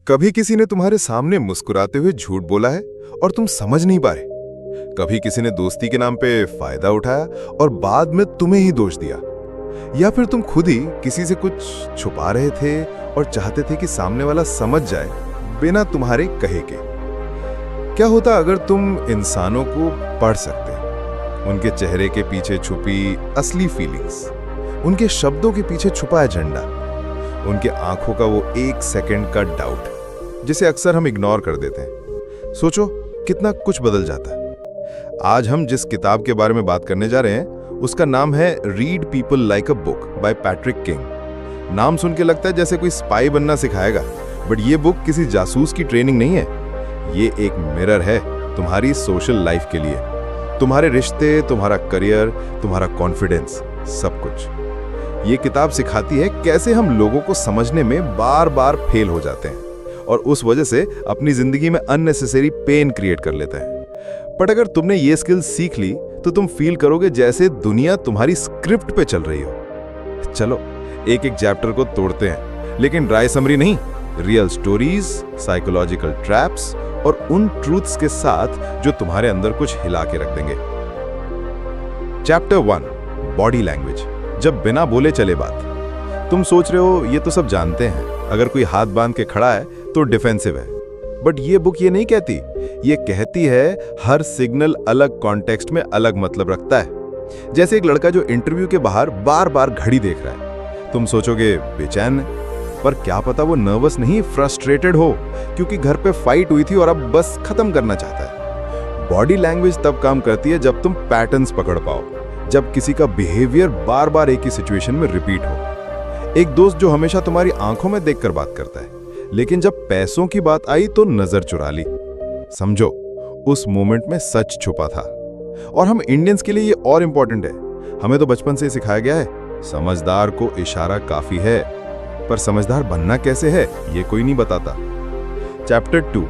कभी किसी ने तुम्हारे सामने मुस्कुराते हुए झूठ बोला है और तुम समझ नहीं पाए। कभी किसी ने दोस्ती के नाम पे फायदा उठाया और बाद में तुम्हें ही दोष दिया। या फिर तुम खुद ही किसी से कुछ छुपा रहे थे और चाहते थे कि सामने वाला समझ जाए बिना तुम्हारे कहे के। क्या होता अगर तुम इंसानों को पढ़ सकते, उनके चेहरे के पीछे छुपी असली फीलिंग्स, उनके शब्दों के पीछे छुपा एजेंडा, उनके आंखों का वो एक सेकंड का डाउट जिसे अक्सर हम इग्नोर कर देते हैं। सोचो कितना कुछ बदल जाता है। आज हम जिस किताब के बारे में बात करने जा रहे हैं उसका नाम है read people like a book by Patrick king. नाम सुन के लगता है जैसे कोई स्पाई बनना सिखाएगा, बट ये बुक किसी जासूस की ट्रेनिंग नहीं है। ये एक मिरर है तुम्हारी सोशल लाइफ के लिए, तुम्हारे रिश्ते, तुम्हारा करियर, तुम्हारा कॉन्फिडेंस, सब कुछ। ये किताब सिखाती है कैसे हम लोगों को समझने में बार बार फेल हो जाते हैं और उस वजह से अपनी जिंदगी में अननेसेसरी पेन क्रिएट कर लेते हैं। बट अगर तुमने ये स्किल सीख ली तो तुम फील करोगे जैसे दुनिया तुम्हारी स्क्रिप्ट पे चल रही हो। चलो एक एक चैप्टर को तोड़ते हैं, लेकिन ड्राई समरी नहीं, रियल स्टोरीज, साइकोलॉजिकल ट्रैप्स और उन ट्रूथ्स के साथ जो तुम्हारे अंदर कुछ हिला के रख देंगे। चैप्टर 1, बॉडी लैंग्वेज, जब बिना बोले चले बात। तुम सोच रहे हो ये तो सब जानते हैं, अगर कोई हाथ बांध के खड़ा है तो डिफेंसिव है, बट ये बुक ये नहीं कहती। ये कहती है हर सिग्नल अलग कॉन्टेक्स्ट में अलग मतलब रखता है। जैसे एक लड़का जो इंटरव्यू के बाहर बार बार घड़ी देख रहा है, तुम सोचोगे बेचैन, पर क्या पता वो नर्वस नहीं, फ्रस्ट्रेटेड हो, क्योंकि घर पे फाइट हुई थी और अब बस खत्म करना चाहता है। बॉडी लैंग्वेज तब काम करती है जब तुम पैटर्न्स पकड़ पाओ, जब किसी का बिहेवियर बार बार एक ही सिचुएशन में रिपीट हो। एक दोस्त जो हमेशा तुम्हारी आंखों में देखकर बात करता है, लेकिन जब पैसों की बात आई तो नजर चुरा ली। समझो उस मोमेंट में सच छुपा था। और हम इंडियंस के लिए ये और इंपॉर्टेंट है। हमें तो बचपन से सिखाया गया है समझदार को इशारा काफी है, पर समझदार बनना कैसे है ये कोई नहीं बताता। Chapter 2,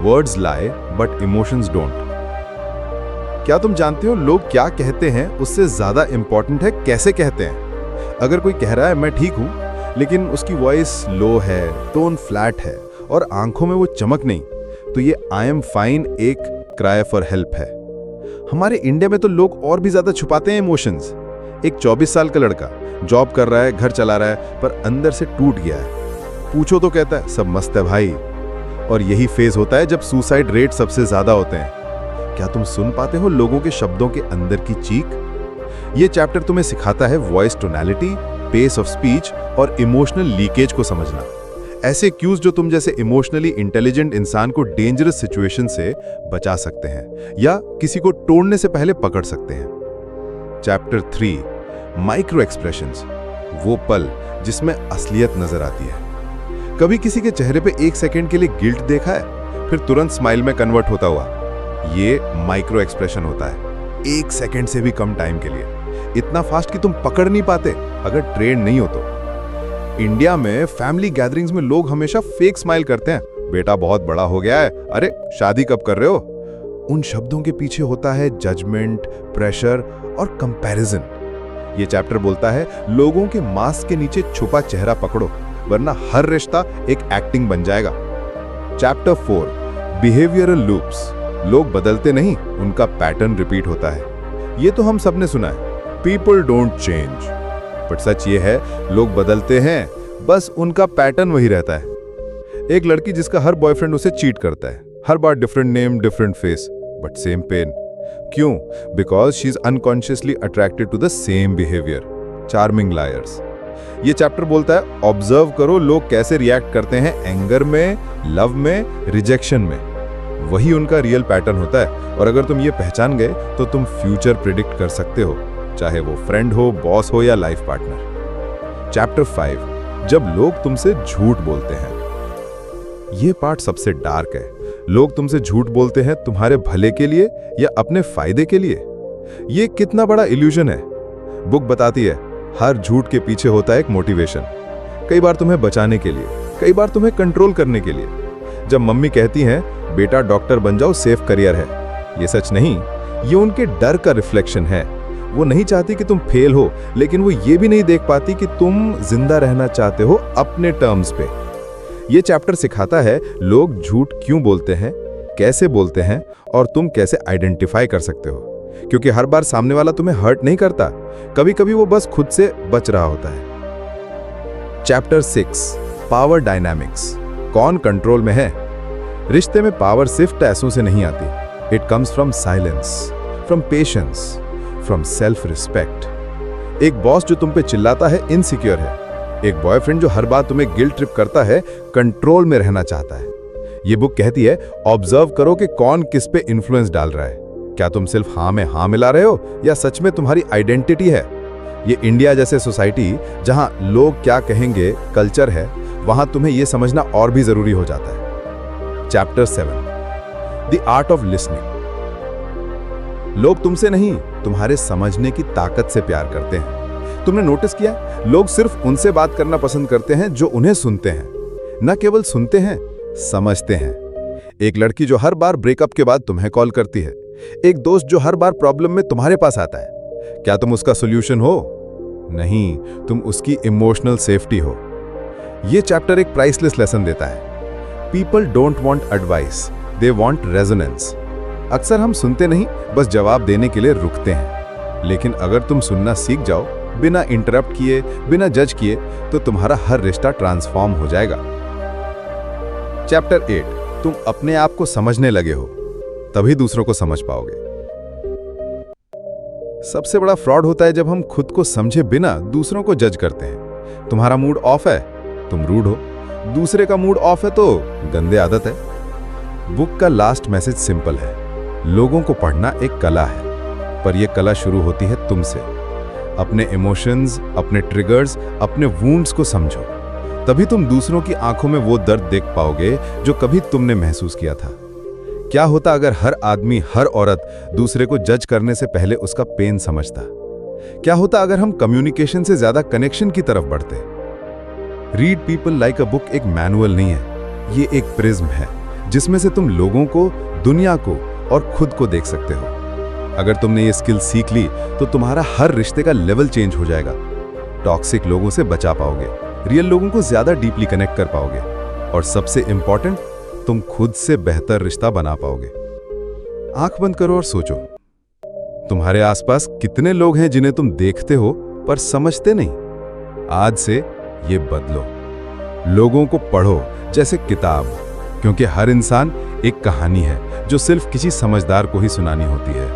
words lie but emotions don't. क्या तुम जानते हो लोग क्या कहते हैं उससे ज्यादा इंपॉर्टेंट है कैसे कहते हैं। अगर कोई कह रहा है मैं ठीक हूं, लेकिन उसकी वॉइस लो है, टोन फ्लैट है और आंखों में वो चमक नहीं, तो ये आई एम फाइन एक क्राई फॉर हेल्प है। हमारे इंडिया में तो लोग और भी ज्यादा छुपाते हैं इमोशंस। एक 24 साल का लड़का जॉब कर रहा है, घर चला रहा है, पर अंदर से टूट गया है। पूछो तो कहता है सब मस्त है भाई। और यही फेज होता है जब सुसाइड रेट सबसे ज्यादा होते हैं। क्या तुम सुन पाते हो लोगों के शब्दों के अंदर की चीख? ये चैप्टर तुम्हें सिखाता है voice tonality, pace of speech और इमोशनल लीकेज को समझना। ऐसे क्यूज जो तुम जैसे इमोशनली इंटेलिजेंट इंसान को डेंजरस सिचुएशन से बचा सकते हैं या किसी को तोड़ने से पहले पकड़ सकते हैं। चैप्टर 3, माइक्रो एक्सप्रेशंस, वो पल जिसमें असलियत नजर आती है। कभी किसी के चेहरे पे एक सेकंड के लिए गिल्ट देखा है, फिर तुरंत स्माइल में कन्वर्ट होता हुआ? ये माइक्रो एक्सप्रेशन होता है, एक सेकंड से भी कम टाइम के लिए, इतना फास्ट कि तुम पकड़ नहीं पाते अगर ट्रेन नहीं हो तो। इंडिया में फैमिली गैदरिंग्स में लोग हमेशा फेक स्माइल करते हैं, बेटा बहुत बड़ा हो गया है, अरे शादी कब कर रहे हो। उन शब्दों के पीछे होता है जजमेंट, प्रेशर और कंपैरिजन। ये चैप्टर बोलता है लोगों के मास्क के नीचे छुपा चेहरा पकड़ो, वरना हर रिश्ता एक एक्टिंग बन जाएगा। चैप्टर 4, बिहेवियरल लूप्स, लोग बदलते नहीं, उनका पैटर्न रिपीट होता है। ये तो हम सबने सुना है, पीपल डोंट चेंज, बट सच ये है लोग बदलते हैं, बस उनका पैटर्न वही रहता है। एक लड़की जिसका हर बॉयफ्रेंड उसे चीट करता है, हर बार different name, different face, but same pain. क्यों? Because she is unconsciously attracted to the same behaviour. Charming liars. ये चैप्टर बोलता है ऑब्जर्व करो लोग कैसे रिएक्ट करते हैं एंगर में, लव में, रिजेक्शन में। वही उनका रियल पैटर्न होता है और अगर तुम ये पहचान गए तो तुम फ्यूचर प्रिडिक्ट कर सकते हो, चाहे वो फ्रेंड हो, बॉस हो या लाइफ पार्टनर। चैप्टर 5, जब लोग तुमसे झूठ बोलते हैं। ये पार्ट सबसे डार्क है। लोग तुमसे झूठ बोलते हैं तुम्हारे भले के लिए या अपने फायदे के लिए। ये कितना बड़ा इल्यूजन है। बुक बताती है हर झूठ के पीछे होता है एक मोटिवेशन। कई बार तुम्हें बचाने के लिए, कई बार तुम्हें कंट्रोल करने के लिए। जब मम्मी कहती हैं बेटा डॉक्टर बन जाओ, सेफ करियर है, ये सच नहीं, ये उनके डर का रिफ्लेक्शन है। वो नहीं चाहती कि तुम फेल हो, लेकिन वो ये भी नहीं देख पाती कि तुम जिंदा रहना चाहते हो अपने टर्म्स पे। ये चैप्टर सिखाता है लोग झूठ क्यों बोलते हैं, कैसे बोलते हैं और तुम कैसे आइडेंटिफाई कर सकते हो। क्योंकि हर बार सामने वाला तुम्हें हर्ट नहीं करता, कभी कभी वो बस खुद से बच रहा होता है। चैप्टर 6 पावर डायनामिक्स, कौन कंट्रोल में है। रिश्ते में पावर सिर्फ पैसों से नहीं आती, it comes from silence, from patience, from self respect. एक बॉस जो तुम पे चिल्लाता है इनसिक्योर है, एक बॉयफ्रेंड जो हर बार तुम्हें गिल्ट ट्रिप करता है कंट्रोल में रहना चाहता है। ये बुक कहती है ऑब्जर्व करो कि कौन किस पे इन्फ्लुएंस डाल रहा है। क्या तुम सिर्फ हाँ में हाँ मिला रहे हो या सच में तुम्हारी आइडेंटिटी है। ये इंडिया जैसे सोसाइटी जहां लोग क्या कहेंगे कल्चर है, वहां तुम्हें यह समझना और भी जरूरी हो जाता है। Chapter 7 the art of listening. लोग तुमसे नहीं, तुम्हारे समझने की ताकत से प्यार करते हैं। तुमने नोटिस किया, लोग सिर्फ उनसे बात करना पसंद करते हैं जो उन्हें सुनते हैं, न केवल सुनते हैं, समझते हैं। एक लड़की जो हर बार ब्रेकअप के बाद तुम्हें कॉल करती है, एक दोस्त जो हर बार प्रॉब्लम में तुम्हारे पास आता है, क्या तुम उसका सॉल्यूशन हो? नहीं, तुम उसकी इमोशनल सेफ्टी हो। यह चैप्टर एक प्राइसलेस लेसन देता है। People don't want advice, they want resonance. अक्सर हम सुनते नहीं, बस जवाब देने के लिए रुकते हैं। लेकिन अगर तुम सुनना सीख जाओ, बिना इंटरप्ट किए, बिना जज किए, तो तुम्हारा हर रिश्ता ट्रांसफॉर्म हो जाएगा। चैप्टर 8 तुम अपने आप को समझने लगे हो, तभी दूसरों को समझ पाओगे। सबसे बड़ा फ्रॉड होता है जब हम खुद को समझे बिना दूसरों को जज करते हैं। तुम्हारा मूड ऑफ है, तुम रूड हो। दूसरे का मूड ऑफ है तो गंदे आदत है। बुक का लास्ट मैसेज सिंपल है, लोगों को पढ़ना एक कला है, पर यह कला शुरू होती है तुमसे। अपने इमोशंस, अपने ट्रिगर्स, अपने वुंड्स को समझो, तभी तुम दूसरों की आंखों में वो दर्द देख पाओगे जो कभी तुमने महसूस किया था। क्या होता अगर हर आदमी, हर औरत दूसरे को जज करने से पहले उसका पेन समझता? क्या होता अगर हम कम्युनिकेशन से ज्यादा कनेक्शन की तरफ बढ़ते? Read people like a book एक मैनुअल नहीं है, ये एक प्रिज्म है जिसमें से तुम लोगों को, दुनिया को और खुद को देख सकते हो। अगर तुमने ये स्किल सीख ली तो तुम्हारा हर रिश्ते का लेवल चेंज हो जाएगा। टॉक्सिक लोगों से बचा पाओगे, रियल लोगों को ज्यादा डीपली कनेक्ट कर पाओगे, और सबसे इंपॉर्टेंट, तुम खुद से बेहतर रिश्ता बना पाओगे। आंख बंद करो और सोचो, तुम्हारे आसपास कितने लोग हैं जिन्हें तुम देखते हो पर समझते नहीं? आज से ये बदलो। लोगों को पढ़ो जैसे किताब, क्योंकि हर इंसान एक कहानी है जो सिर्फ किसी समझदार को ही सुनानी होती है।